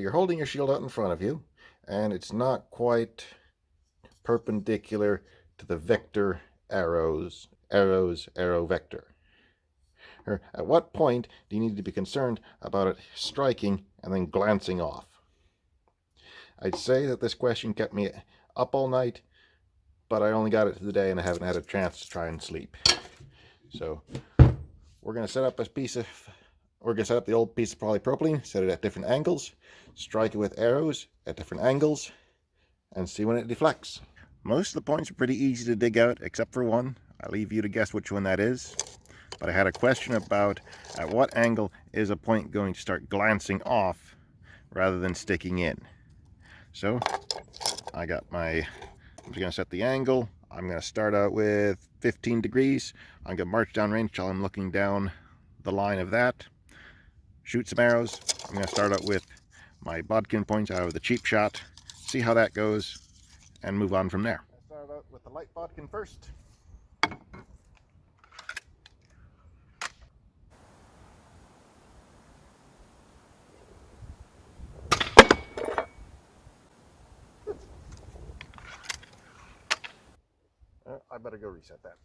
you're holding your shield out in front of you, and it's not quite perpendicular to the vector arrow vector. At what point do you need to be concerned about it striking and then glancing off? I'd say that this question kept me up all night, but I only got it today and I haven't had a chance to try and sleep. So we're going to set up the old piece of polypropylene, set it at different angles, strike it with arrows at different angles, and see when it deflects. Most of the points are pretty easy to dig out, except for one. I'll leave you to guess which one that is. But I had a question about at what angle is a point going to start glancing off rather than sticking in. So I'm just going to set the angle. I'm going to start out with 15 degrees. I'm going to march down range till I'm looking down the line of that. Shoot some arrows. I'm going to start out with my bodkin points out of the cheap shot, see how that goes, and move on from there. I'll start out with the light bodkin first. I better go reset that.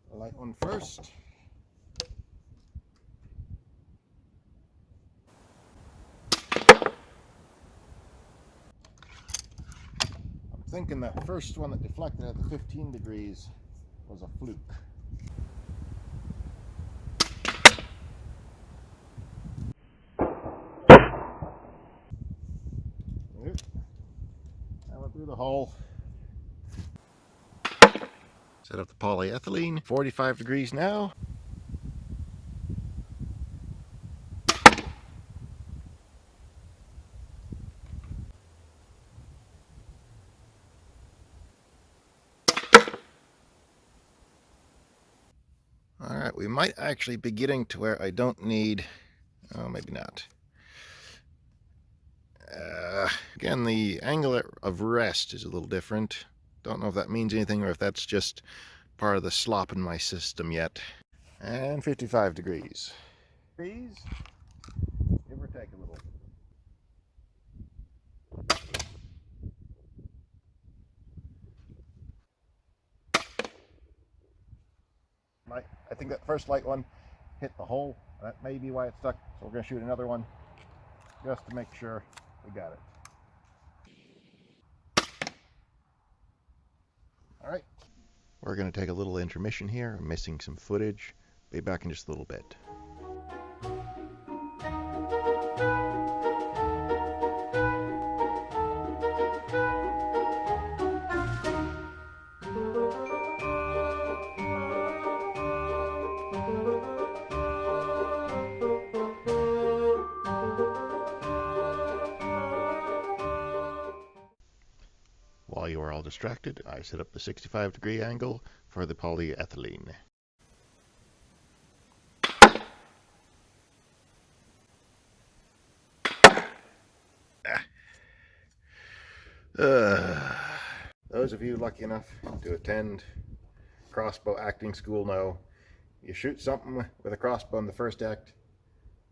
The light one first. I'm thinking that first one that deflected at the 15 degrees was a fluke. I went through the hole. Set up the polyethylene, 45 degrees now. Alright, we might actually be getting to where I don't need, oh maybe not. Again, the angle of rest is a little different. Don't know if that means anything or if that's just part of the slop in my system yet. And 55 degrees. Give or take a little. I think that first light one hit the hole. That may be why it stuck. So we're going to shoot another one just to make sure we got it. All right. We're going to take a little intermission here. I'm missing some footage. Be back in just a little bit. While you are all distracted, I set up the 65-degree angle for the polyethylene. Those of you lucky enough to attend crossbow acting school know you shoot something with a crossbow in the first act,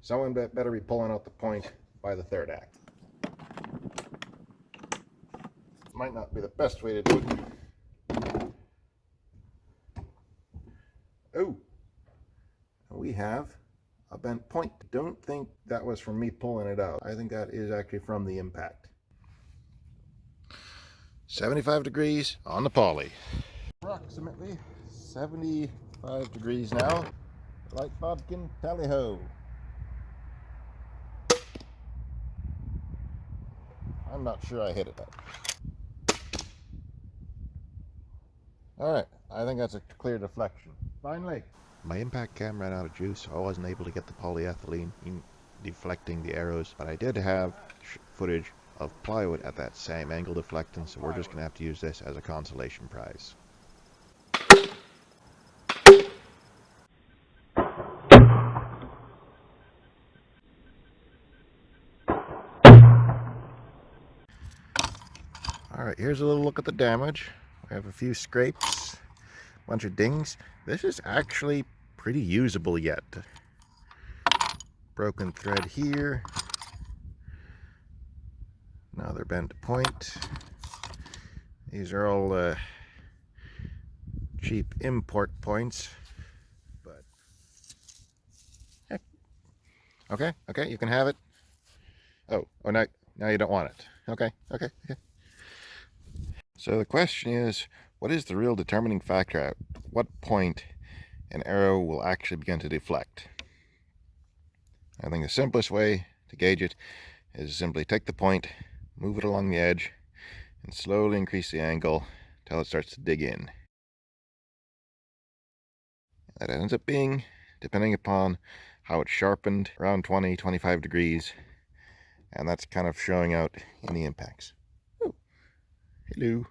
someone better be pulling out the point by the third act. Might not be the best way to do it. Oh, we have a bent point. Don't think that was from me pulling it out. I think that is actually from the impact. 75 degrees on the poly. Approximately 75 degrees now. Light bodkin, tally-ho. I'm not sure I hit it up. Alright, I think that's a clear deflection. Finally. My impact cam ran out of juice, so I wasn't able to get the polyethylene in deflecting the arrows, but I did have footage of plywood at that same angle deflecting, so we're just going to have to use this as a consolation prize. Alright, here's a little look at the damage. We have a few scrapes, a bunch of dings. This is actually pretty usable yet. Broken thread here. Another bent point. These are all cheap import points. But okay, you can have it. Oh, now you don't want it. Okay. So the question is, what is the real determining factor at what point an arrow will actually begin to deflect? I think the simplest way to gauge it is simply take the point, move it along the edge, and slowly increase the angle until it starts to dig in. That ends up being, depending upon how it's sharpened, around 20-25 degrees, and that's kind of showing out in the impacts. Oh, hello.